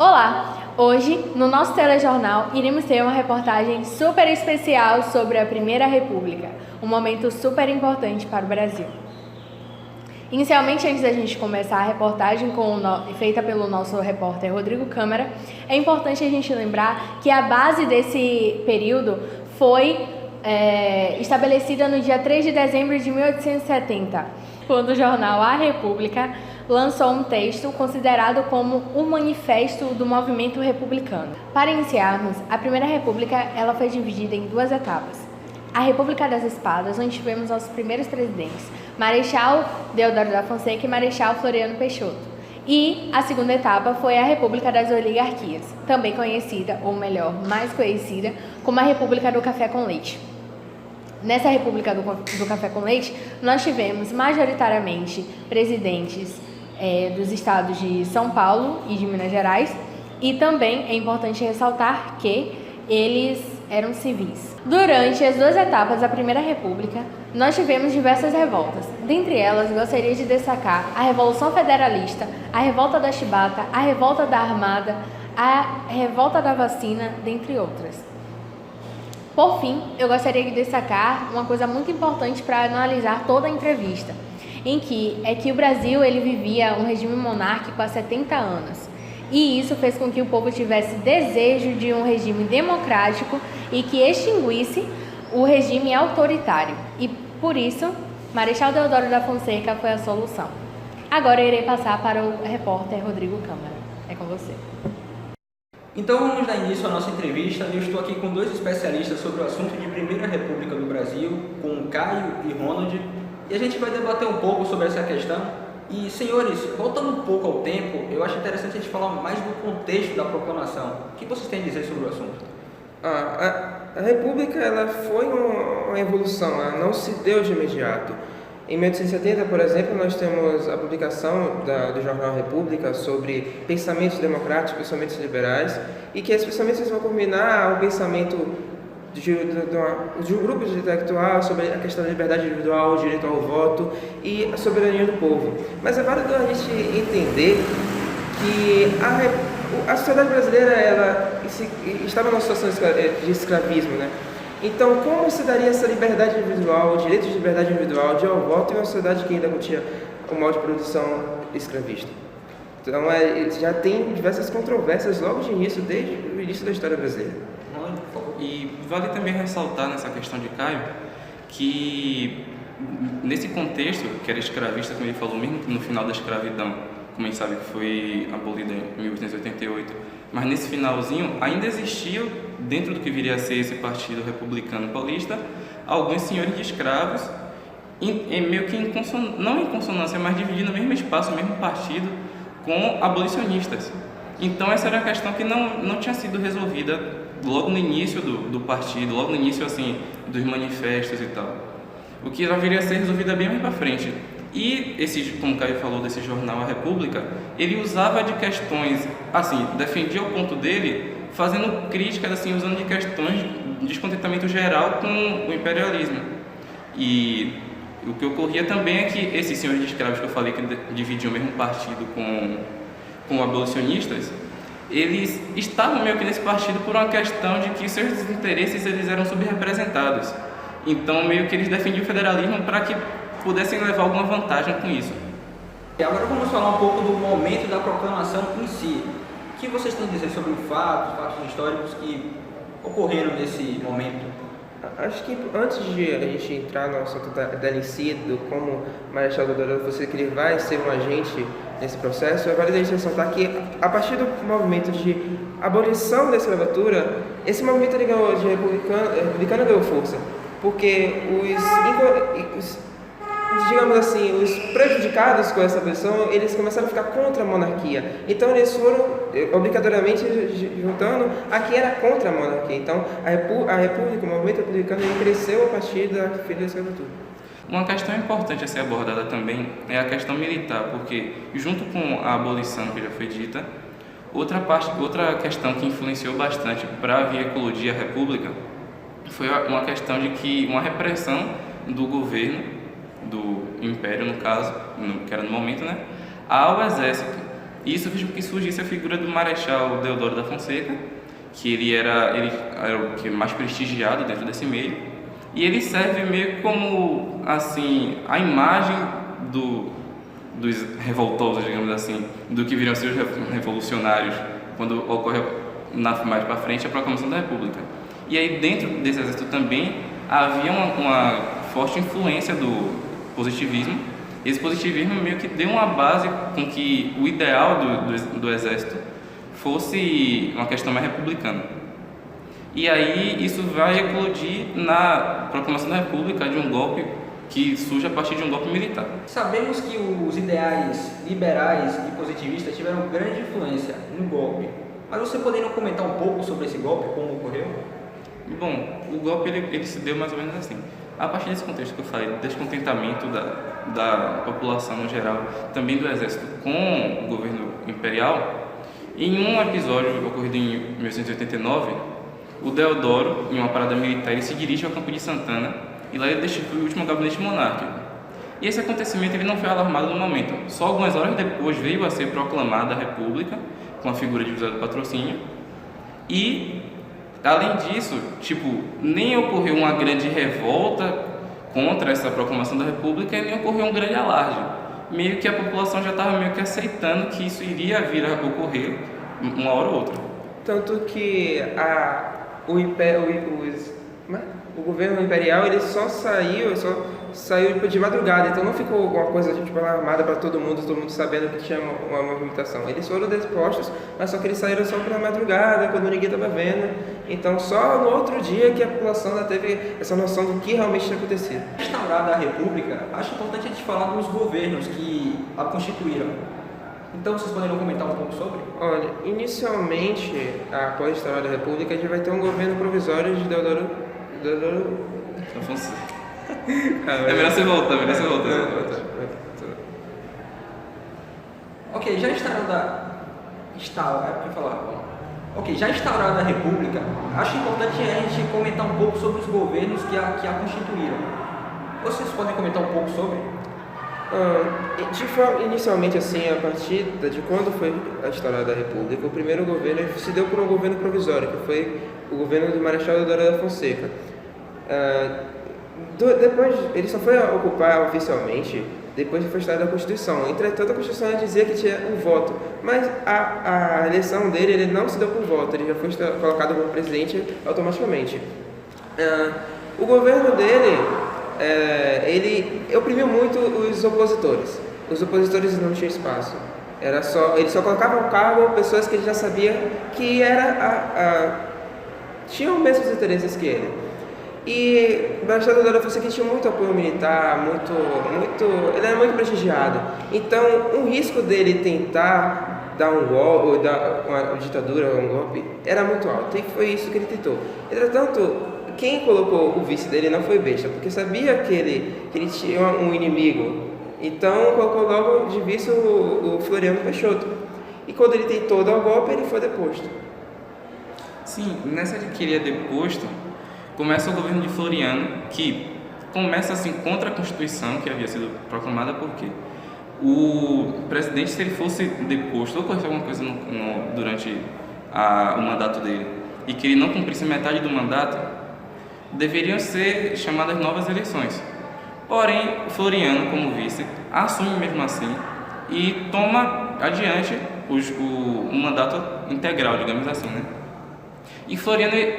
Olá! Hoje, no nosso telejornal, iremos ter uma reportagem super especial sobre a Primeira República, um momento super importante para o Brasil. Inicialmente, antes da gente começar a reportagem feita pelo nosso repórter Rodrigo Câmara, é importante a gente lembrar que a base desse período foi estabelecida no dia 3 de dezembro de 1870, quando o jornal A República lançou um texto considerado como um manifesto do movimento republicano. Para iniciarmos, a Primeira República ela foi dividida em duas etapas. A República das Espadas, onde tivemos nossos primeiros presidentes, Marechal Deodoro da Fonseca e Marechal Floriano Peixoto. E a segunda etapa foi a República das Oligarquias, também conhecida, ou melhor, mais conhecida, como a República do Café com Leite. Nessa República do Café com Leite, nós tivemos majoritariamente presidentes dos estados de São Paulo e de Minas Gerais, e também é importante ressaltar que eles eram civis. Durante as duas etapas da Primeira República, nós tivemos diversas revoltas. Dentre elas, gostaria de destacar a Revolução Federalista, a Revolta da Chibata, a Revolta da Armada, a Revolta da Vacina, dentre outras. Por fim, eu gostaria de destacar uma coisa muito importante para analisar toda a entrevista, em que o Brasil ele vivia um regime monárquico há 70 anos. E isso fez com que o povo tivesse desejo de um regime democrático e que extinguisse o regime autoritário. E, por isso, Marechal Deodoro da Fonseca foi a solução. Agora eu irei passar para o repórter Rodrigo Câmara. É com você. Então vamos dar início à nossa entrevista. Eu estou aqui com dois especialistas sobre o assunto de Primeira República do Brasil, com Caio e Ronald, e a gente vai debater um pouco sobre essa questão. E, senhores, voltando um pouco ao tempo, eu acho interessante a gente falar mais do contexto da proclamação. O que vocês têm a dizer sobre o assunto? A República ela foi uma evolução, ela não se deu de imediato. Em 1870, por exemplo, nós temos a publicação do jornal República sobre pensamentos democráticos, pensamentos liberais, e que esses pensamentos vão combinar o pensamento de um grupo de intelectual sobre a questão da liberdade individual, o direito ao voto e a soberania do povo. Mas é válido a gente entender que a sociedade brasileira ela estava numa situação de escravismo, né? Então, como se daria essa liberdade individual, o direito de liberdade individual, de ao voto em uma sociedade que ainda continha o modo de produção escravista? Então, já tem diversas controvérsias logo de início, desde o início da história brasileira. E vale também ressaltar nessa questão de Caio que nesse contexto, que era escravista, como ele falou, mesmo que no final da escravidão, como a gente sabe que foi abolida em 1888, mas nesse finalzinho ainda existia, dentro do que viria a ser esse Partido Republicano Paulista, alguns senhores de escravos, meio que não em consonância, mas dividindo o mesmo espaço, o mesmo partido, com abolicionistas. Então essa era a questão que não tinha sido resolvida logo no início do partido, logo no início assim, dos manifestos e tal. O que já viria a ser resolvido bem mais para frente. E como o Caio falou desse jornal A República, ele usava de questões, assim, defendia o ponto dele, fazendo críticas, assim, usando de questões de descontentamento geral com o imperialismo. E o que ocorria também é que esses senhores de escravos que eu falei que dividiam o mesmo partido com abolicionistas, eles estavam meio que nesse partido por uma questão de que seus interesses eles eram subrepresentados. Então, meio que eles defendiam o federalismo para que pudessem levar alguma vantagem com isso. E agora vamos falar um pouco do momento da proclamação em si. O que vocês têm a dizer sobre fatos históricos que ocorreram nesse momento? Acho que antes de a gente entrar no assunto dela em si, do como Marechal Deodoro da Fonseca ele vai ser um agente nesse processo, é válido a gente ressaltar que a partir do movimento de abolição da escravatura, esse movimento republicano ganhou força, porque digamos assim, os prejudicados com essa abolição, eles começaram a ficar contra a monarquia. Então eles foram obrigatoriamente juntando a quem era contra a monarquia. Então a República, o movimento republicano, ele cresceu a partir da fim da escravatura. Uma questão importante a ser abordada também é a questão militar, porque junto com a abolição que já foi dita, outra questão que influenciou bastante para vir a eclodir a República foi uma questão de que uma repressão do governo, do Império no caso, que era no momento, né, ao exército. E isso fez com que surgisse a figura do Marechal Deodoro da Fonseca, que ele era o que mais prestigiado dentro desse meio, e ele serve meio como assim a imagem dos revoltosos, digamos assim, do que viriam a ser os revolucionários quando ocorre mais para frente a proclamação da República. E aí dentro desse exército também havia uma forte influência do positivismo. Esse positivismo meio que deu uma base com que o ideal do exército fosse uma questão mais republicana. E aí isso vai eclodir na proclamação da República de um golpe que surge a partir de um golpe militar. Sabemos que os ideais liberais e positivistas tiveram grande influência no golpe, mas você poderia comentar um pouco sobre esse golpe, como ocorreu? Bom, o golpe ele se deu mais ou menos assim. A partir desse contexto que eu falei, do descontentamento da população no geral, também do exército com o governo imperial, em um episódio ocorrido em 1889, o Deodoro, em uma parada militar, ele se dirige ao Campo de Santana e lá ele destitui o último gabinete monárquico. E esse acontecimento ele não foi alarmado no momento. Só algumas horas depois veio a ser proclamada a República, com a figura de José do Patrocínio, e além disso, nem ocorreu uma grande revolta contra essa proclamação da República e nem ocorreu um grande alarde. Meio que a população já estava meio que aceitando que isso iria vir a ocorrer uma hora ou outra. Tanto que o governo imperial ele só saiu de madrugada, então não ficou alguma coisa alarmada para todo mundo sabendo que tinha uma movimentação. Eles foram dispostos, mas só que eles saíram só pela madrugada, quando ninguém estava vendo. Então só no outro dia que a população já teve essa noção do que realmente tinha acontecido. Instaurada a República, acho importante a gente falar dos governos que a constituíram. Então vocês poderiam comentar um pouco sobre? Olha, inicialmente, após instaurada a República, a gente vai ter um governo provisório de Deodoro. Afonso. É melhor você voltar, Ok, já instaurada a República, acho importante a gente comentar um pouco sobre os governos que a constituíram. Vocês podem comentar um pouco sobre? Inicialmente, assim, a partir de quando foi instaurada a República, o primeiro governo se deu por um governo provisório, que foi o governo do Marechal Deodoro da Fonseca. Depois, ele só foi ocupar oficialmente depois que foi instaurada a Constituição. Entretanto, a Constituição dizia que tinha um voto, mas a eleição dele ele não se deu por voto, ele já foi colocado como presidente automaticamente. O governo dele ele oprimiu muito os opositores. Os opositores não tinham espaço. Ele só colocava ao cargo pessoas que ele já sabia que tinham os mesmos interesses que ele. E o Marechal Deodoro da Fonseca tinha muito apoio militar, ele era muito prestigiado. Então, o risco dele tentar dar um golpe, ou dar uma ditadura, um golpe, era muito alto. E foi isso que ele tentou. Entretanto, quem colocou o vice dele não foi besta, porque sabia que ele tinha um inimigo. Então, colocou logo de vice o Floriano Peixoto. E quando ele tentou dar o golpe, ele foi deposto. Sim, nessa de que ele é deposto, começa o governo de Floriano, que começa assim contra a Constituição que havia sido proclamada, porque o presidente, se ele fosse deposto ou ocorresse alguma coisa durante o mandato dele e que ele não cumprisse metade do mandato, deveriam ser chamadas novas eleições. Porém, Floriano, como vice, assume mesmo assim e toma adiante o mandato integral, digamos assim, né?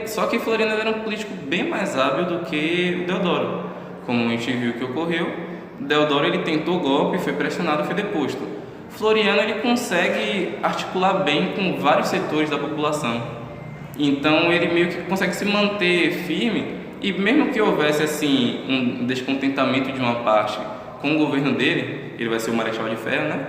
Só que Floriano era um político bem mais hábil do que o Deodoro. Como a gente viu que ocorreu, Deodoro ele tentou golpe, foi pressionado e foi deposto. Floriano ele consegue articular bem com vários setores da população. Então ele meio que consegue se manter firme e mesmo que houvesse assim um descontentamento de uma parte com o governo dele, ele vai ser o Marechal de Ferro, né?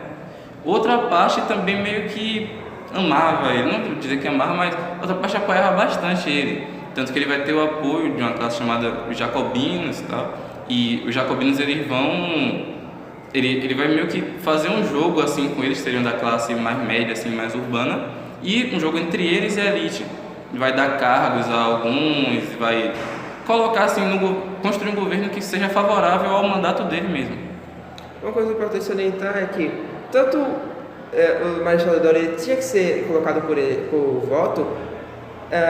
Outra parte também meio que amava ele, não vou dizer que amava, mas outra parte apoiava bastante ele, tanto que ele vai ter o apoio de uma classe chamada os jacobinos e tal, e os jacobinos ele vai meio que fazer um jogo assim com eles, seriam da classe mais média, assim, mais urbana, e um jogo entre eles e a elite, vai dar cargos a alguns, vai colocar assim, construir um governo que seja favorável ao mandato dele mesmo. Uma coisa importante salientar é que tanto o Marechal Deodoro ele tinha que ser colocado por voto,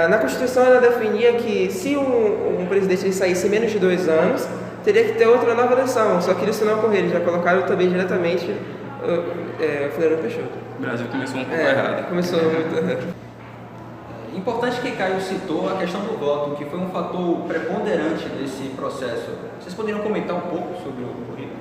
na Constituição ela definia que se um presidente ele saísse em menos de 2 anos, teria que ter outra nova eleição, só que isso não ocorreu, eles já colocaram também diretamente Floriano Peixoto. O Brasil começou um pouco errado. Começou muito errado. Importante que Caio citou a questão do voto, que foi um fator preponderante desse processo. Vocês poderiam comentar um pouco sobre o currículo?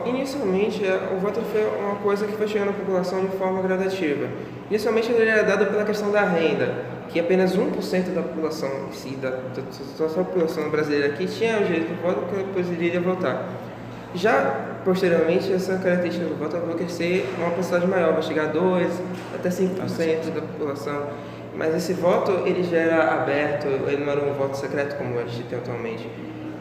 Inicialmente, o voto foi uma coisa que foi chegando à população de forma gradativa. Inicialmente, ele era dado pela questão da renda, que apenas 1% da população em si, da população brasileira aqui, tinha o direito de voto, que depois iria votar. Já, posteriormente, essa característica do voto vai crescer uma porcentagem maior, vai chegar a 2% até 5% da população. Mas esse voto, ele já era aberto, ele não era um voto secreto como a gente tem atualmente.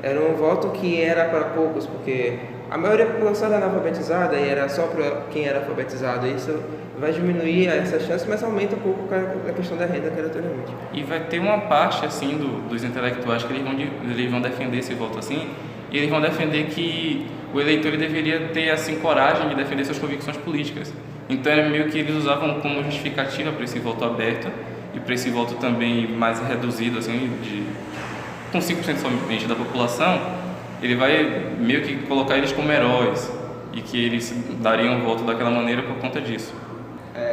Era um voto que era para poucos, porque a maioria da população era analfabetizada e era só para quem era alfabetizado. Isso vai diminuir essa chance, mas aumenta um pouco a questão da renda que era anteriormente. E vai ter uma parte assim dos intelectuais que eles vão defender esse voto assim, e eles vão defender que o eleitor ele deveria ter assim coragem de defender suas convicções políticas. Então era meio que eles usavam como justificativa para esse voto aberto e para esse voto também mais reduzido assim com 5% somente da população, ele vai meio que colocar eles como heróis e que eles dariam o voto daquela maneira por conta disso.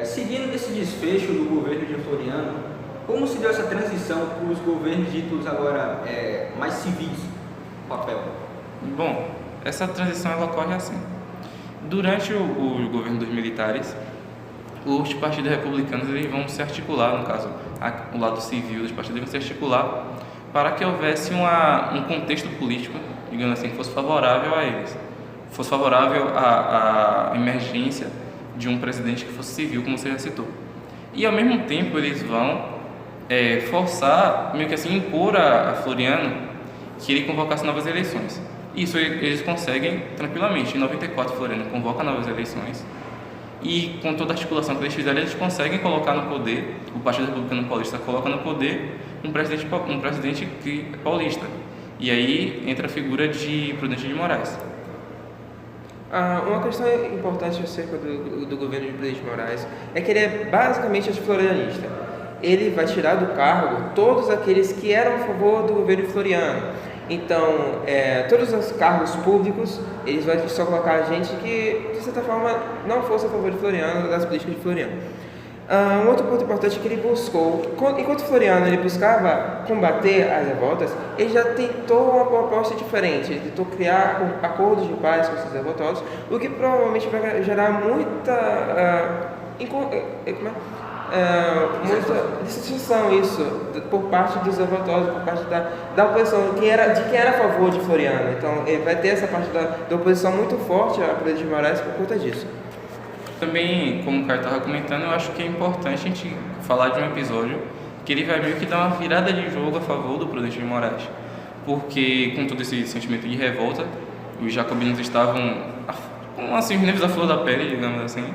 Seguindo esse desfecho do governo de Floriano, como se deu essa transição para os governos ditos agora mais civis, papel? Bom, essa transição ela ocorre assim. Durante o governo dos militares, os partidos republicanos eles vão se articular, no caso, o lado civil dos partidos vão se articular para que houvesse um contexto político, digamos assim, que fosse favorável a eles, fosse favorável à emergência de um presidente que fosse civil, como você já citou. E ao mesmo tempo eles vão forçar, meio que assim, impor a Floriano que ele convocasse novas eleições. Isso eles conseguem tranquilamente. Em 94, Floriano convoca novas eleições e com toda a articulação que eles fizeram, eles conseguem colocar no poder, o Partido Republicano Paulista coloca no poder um presidente que é paulista. E aí entra a figura de Prudente de Moraes. Uma questão importante acerca do governo de Prudente de Moraes é que ele é basicamente anti-florianista. Ele vai tirar do cargo todos aqueles que eram a favor do governo de Floriano. Então, todos os cargos públicos, eles vão só colocar gente que, de certa forma, não fosse a favor de Floriano, das políticas de Floriano. Um outro ponto importante é que ele buscou, enquanto Floriano ele buscava combater as revoltas, ele já tentou uma proposta diferente. Ele tentou criar acordos de paz com esses revoltados, o que provavelmente vai gerar muita distinção isso por parte dos revoltosos, por parte da oposição de quem era a favor de Floriano. Então ele vai ter essa parte da oposição muito forte a Prudente de Moraes por conta disso. Também, como o Caio estava comentando, eu acho que é importante a gente falar de um episódio que ele vai meio que dar uma virada de jogo a favor do Prudente de Moraes, porque com todo esse sentimento de revolta, os jacobinos estavam com assim, os nervos à flor da pele, digamos assim,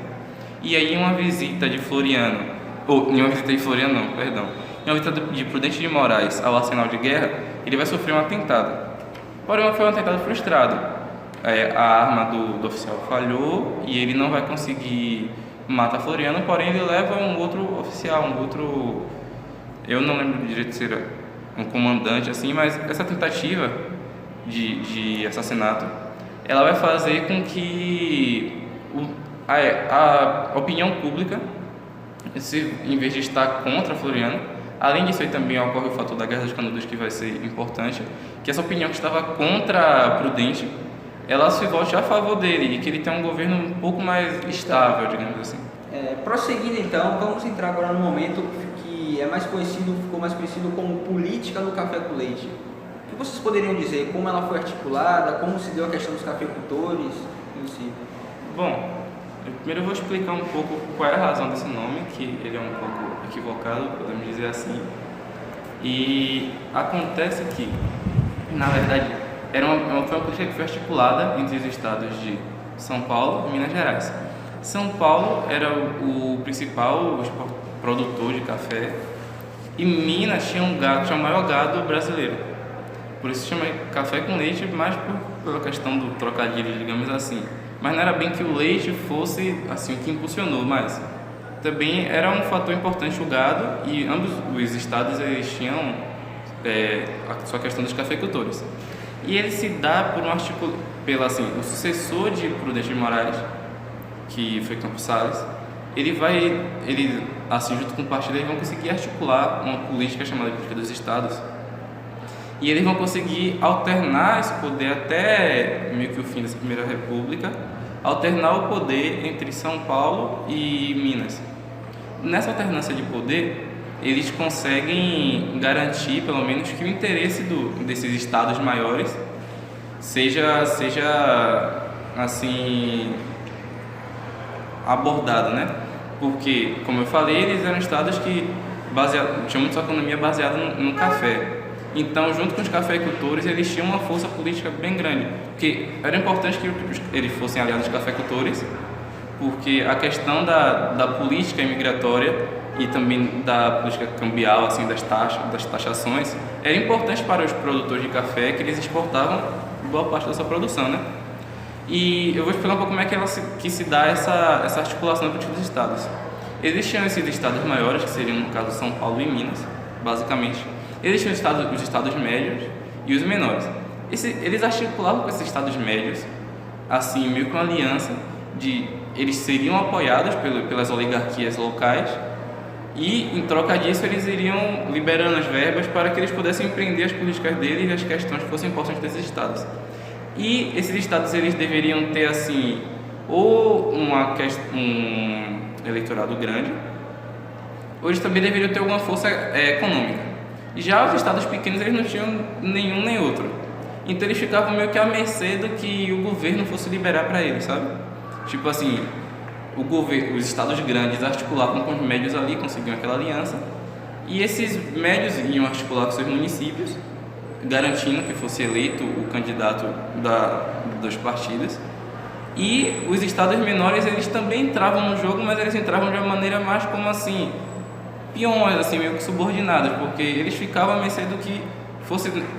e aí uma visita de Floriano, em uma visita de Prudente de Moraes ao arsenal de guerra, ele vai sofrer um atentado, porém foi um atentado frustrado. A arma do oficial falhou e ele não vai conseguir matar Floriano, porém ele leva um outro oficial, eu não lembro direito se era um comandante assim, mas essa tentativa de assassinato, ela vai fazer com que a opinião pública, em vez de estar contra Floriano, além disso aí também ocorre o fator da Guerra dos Canudos, que vai ser importante, que essa opinião que estava contra Prudente, ela se volte a favor dele e que ele tenha um governo um pouco mais estável, digamos assim. Prosseguindo então, vamos entrar agora no momento que ficou mais conhecido como política do café com leite. O que vocês poderiam dizer? Como ela foi articulada? Como se deu a questão dos cafeicultores em si? Bom, primeiro eu vou explicar um pouco qual é a razão desse nome, que ele é um pouco equivocado, podemos dizer assim. E acontece que, na verdade, foi uma política que foi articulada entre os estados de São Paulo e Minas Gerais. São Paulo era o principal produtor de café e Minas tinha o maior gado brasileiro. Por isso se chama café com leite, mais pela questão do trocadilho, digamos assim. mas não era bem que o leite fosse assim o que impulsionou, mas também era um fator importante o gado, e ambos os estados eles tinham a sua questão dos cafeicultores. E ele se dá por pela assim, o sucessor de Prudente de Moraes, que foi Campos Salles. Ele assim, junto com o partido, eles vão conseguir articular uma política chamada de política dos estados, e eles vão conseguir alternar esse poder até meio que o fim dessa Primeira República, alternar o poder entre São Paulo e Minas. Nessa alternância de poder, eles conseguem garantir, pelo menos, que o interesse desses estados maiores seja assim abordado, né? Porque, como eu falei, eles eram estados que tinham muito sua economia baseada no café. Então, junto com os cafeicultores, eles tinham uma força política bem grande, porque era importante que eles fossem aliados dos cafeicultores, porque a questão da política imigratória e também da política cambial, assim, das taxações, era importante para os produtores de café, que eles exportavam boa parte da sua produção, né? E eu vou explicar um pouco como é que se dá essa articulação entre os estados. Existiam esses estados maiores, que seriam, no caso, São Paulo e Minas, basicamente. Existiam os estados médios e os menores. Eles articulavam com esses estados médios, assim, meio que uma aliança eles seriam apoiados pelas oligarquias locais, e, em troca disso, eles iriam liberando as verbas para que eles pudessem empreender as políticas deles e as questões que fossem importantes desses estados. E esses estados, eles deveriam ter, assim, ou um eleitorado grande, ou eles também deveriam ter alguma força econômica. Já os estados pequenos, eles não tinham nenhum nem outro. Então eles ficavam meio que à mercê do que o governo fosse liberar para eles, sabe? Tipo assim, os estados grandes articulavam com os médios ali, conseguiam aquela aliança, e esses médios iam articular com seus municípios, garantindo que fosse eleito o candidato dos partidos. E os estados menores, eles também entravam no jogo, mas eles entravam de uma maneira mais como assim, peões, assim, meio que subordinados, porque eles ficavam a mercê do que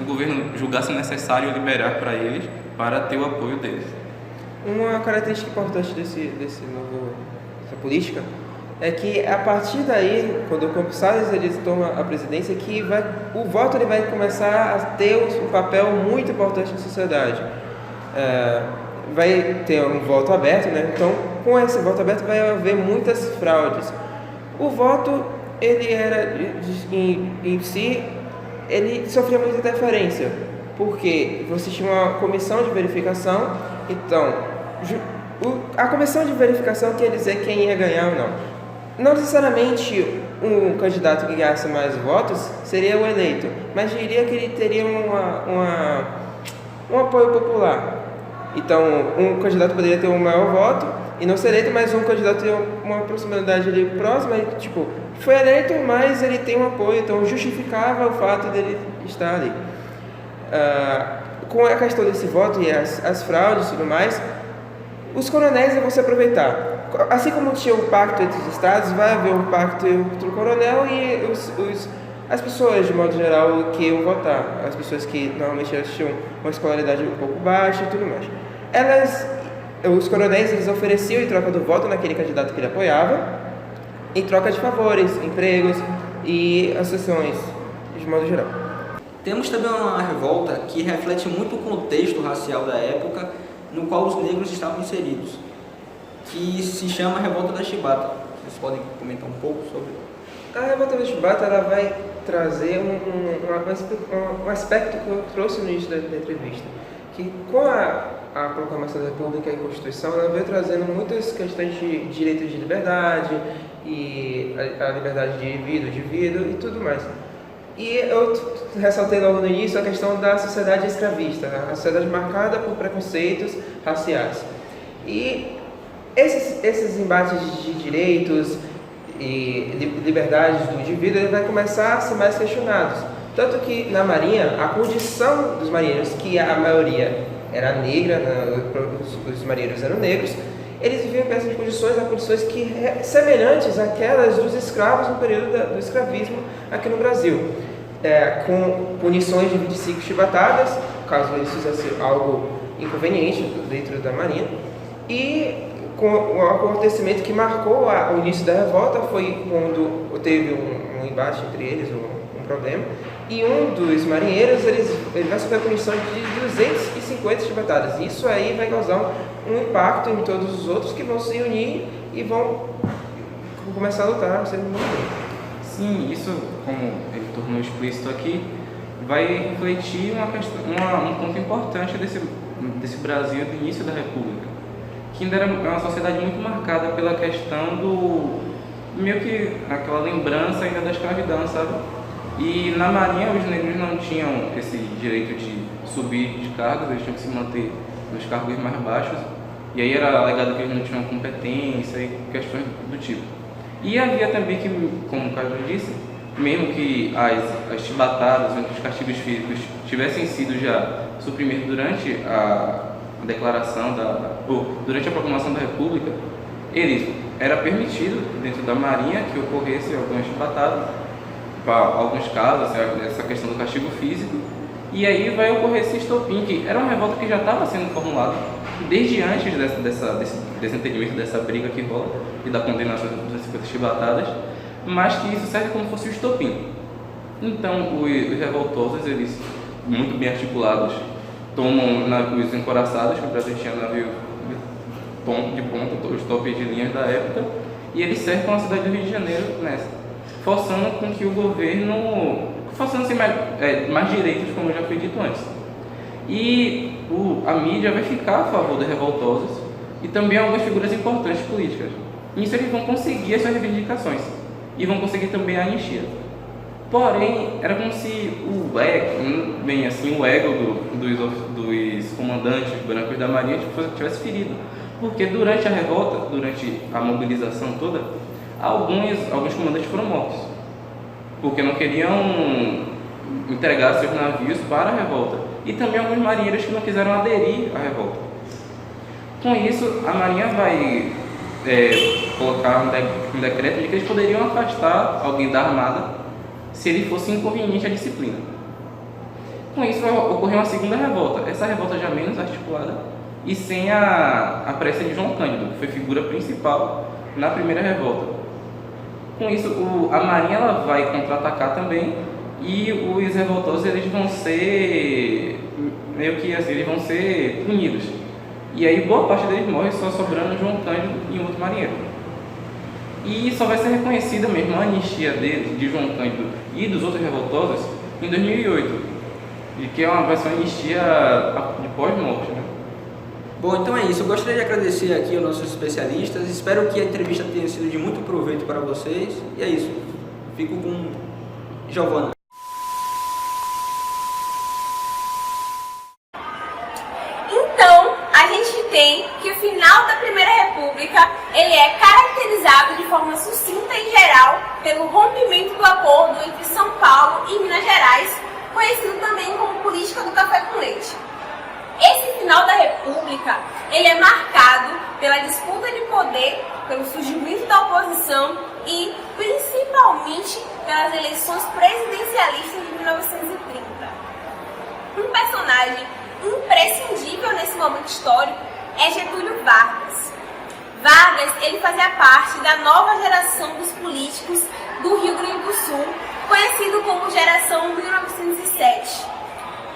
o governo julgasse necessário liberar para eles, para ter o apoio deles. Uma característica importante dessa política é que, a partir daí, quando o Campos Salles ele toma a presidência, o voto ele vai começar a ter um papel muito importante na sociedade. Vai ter um voto aberto, né? Então, com esse voto aberto vai haver muitas fraudes. O voto, ele era, em si, ele sofria muita interferência, porque você tinha uma comissão de verificação. Então, a comissão de verificação quer dizer quem ia ganhar ou não. Não necessariamente um candidato que ganhasse mais votos seria o eleito, mas diria que ele teria um apoio popular. Então, um candidato poderia ter um maior voto e não ser eleito, mas um candidato ter uma proximidade ali próxima, e, tipo, foi eleito, mas ele tem um apoio, então justificava o fato dele estar ali. Com a questão desse voto e as fraudes e tudo mais, os coronéis vão se aproveitar. Assim como tinha o pacto entre os estados, vai haver um pacto entre o coronel e as pessoas, de modo geral, que iam votar. As pessoas que normalmente elas tinham uma escolaridade um pouco baixa e tudo mais. Os coronéis, eles ofereciam em troca do voto naquele candidato que ele apoiava, em troca de favores, empregos e assessões, de modo geral. Temos também uma revolta que reflete muito o contexto racial da época no qual os negros estavam inseridos, que se chama Revolta da Chibata. Vocês podem comentar um pouco sobre? A Revolta da Chibata ela vai trazer um aspecto que eu trouxe no início da entrevista, que com a proclamação da República e a Constituição, ela veio trazendo muitas questões de direitos de liberdade e a liberdade de indivíduo e tudo mais. E eu ressaltei logo no início a questão da sociedade escravista, a sociedade marcada por preconceitos raciais. E esses embates de direitos e liberdades do indivíduo ele vai começar a ser mais questionados. Tanto que na Marinha, a condição dos marinheiros, que a maioria era negra, os marinheiros eram negros, eles viviam em essas condições semelhantes àquelas dos escravos no período do escravismo aqui no Brasil, com punições de 25 chibatadas, caso eles fizessem algo inconveniente dentro da Marinha, E com o acontecimento que marcou o início da revolta foi quando teve um embate entre eles, um problema, e um dos marinheiros ele vai sofrer a punição de 250 chibatadas. Isso aí vai causar um impacto em todos os outros que vão se unir e vão começar a lutar no segundo mundo. Sim, isso, como ele tornou explícito aqui, vai refletir um ponto importante desse Brasil do início da República, que ainda era uma sociedade muito marcada pela questão do meio que aquela lembrança ainda da escravidão, sabe? E na Marinha os negros não tinham esse direito de subir de cargos, eles tinham que se manter nos cargos mais baixos, e aí era alegado que eles não tinham competência e questões do tipo. E havia também que, como o Carlos disse, mesmo que as chibatadas, os castigos físicos tivessem sido já suprimidos durante a declaração durante a proclamação da República, era permitido dentro da Marinha que ocorresse algumas chibatadas, para alguns casos, essa questão do castigo físico, e aí vai ocorrer esse estopim, que era uma revolta que já estava sendo formulada desde antes desse entendimento, dessa briga que rola e da condenação das 50 chibatadas, mas que isso serve como fosse o estopim. Então, os revoltosos, eles, muito bem articulados, tomam navios encoraçados, que o Brasil tinha navio de ponta, os topos de linhas da época, e eles cercam a cidade do Rio de Janeiro nessa, forçando com que o governo, forçando-se mais direitos, como já foi dito antes. E a mídia vai ficar a favor dos revoltosos e também algumas figuras importantes políticas. Nisso eles vão conseguir as suas reivindicações e vão conseguir também a anistia. Porém, era como se o ego dos comandantes brancos da Marinha tivesse ferido. Porque durante a revolta, durante a mobilização toda, alguns comandantes foram mortos. Porque não queriam entregar seus navios para a revolta. E também alguns marinheiros que não quiseram aderir à revolta. Com isso, a Marinha vai colocar um decreto de que eles poderiam afastar alguém da Armada se ele fosse inconveniente à disciplina. Com isso, vai ocorrer uma segunda revolta. Essa revolta já menos articulada e sem a presença de João Cândido, que foi figura principal na primeira revolta. Com isso, a Marinha ela vai contra-atacar também e os revoltosos eles vão ser eles vão ser punidos. E aí boa parte deles morre, só sobrando João Cândido e outro marinheiro. E só vai ser reconhecida mesmo a anistia de João Cândido e dos outros revoltosos em 2008, de que vai ser uma anistia de pós-morte, né? Bom, então é isso. Eu gostaria de agradecer aqui aos nossos especialistas. Espero que a entrevista tenha sido de muito proveito para vocês. E é isso. Fico com Giovana. Então, a gente tem que o final da Primeira República ele é caracterizado de forma sucinta e geral pelo rompimento do acordo entre São Paulo e Minas Gerais, conhecido também como política do café com leite. Esse final da República, ele é marcado pela disputa de poder, pelo surgimento da oposição e, principalmente, pelas eleições presidencialistas de 1930. Um personagem imprescindível nesse momento histórico é Getúlio Vargas. Vargas, ele fazia parte da nova geração dos políticos do Rio Grande do Sul, conhecido como Geração 1907.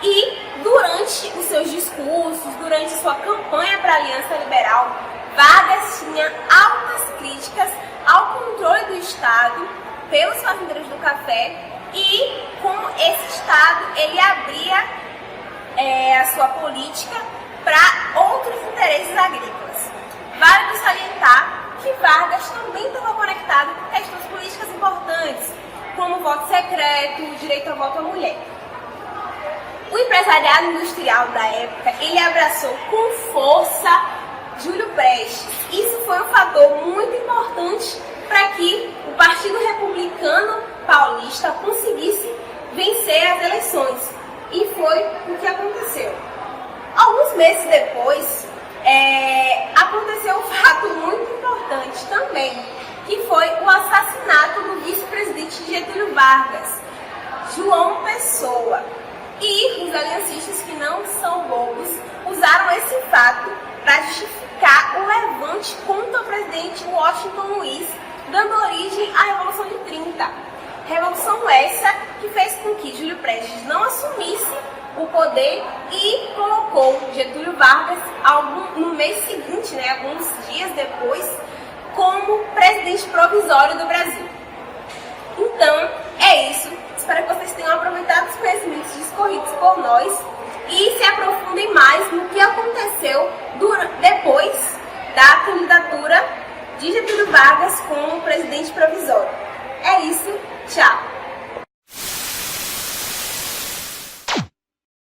E durante os seus discursos, durante sua campanha para a Aliança Liberal, Vargas tinha altas críticas ao controle do Estado pelos fazendeiros do café e como esse Estado ele abria a sua política para outros interesses agrícolas. Vale salientar que Vargas também estava conectado com questões políticas importantes, como o voto secreto, o direito ao voto à mulher. O empresariado industrial da época, ele abraçou com força Júlio Prestes. Isso foi um fator muito importante para que o Partido Republicano Paulista conseguisse vencer as eleições. E foi o que aconteceu. Alguns meses depois, aconteceu um fato muito importante também, que foi o assassinato do vice-presidente Getúlio Vargas, João Pessoa. E os aliancistas que não são bobos usaram esse fato para justificar significar o levante contra o presidente Washington Luiz, dando origem à Revolução de 30. Revolução essa que fez com que Júlio Prestes não assumisse o poder e colocou Getúlio Vargas no mês seguinte, alguns dias depois, como presidente provisório do Brasil. Então, é isso. Espero que vocês tenham aproveitado os conhecimentos discorridos por nós e se aprofundem mais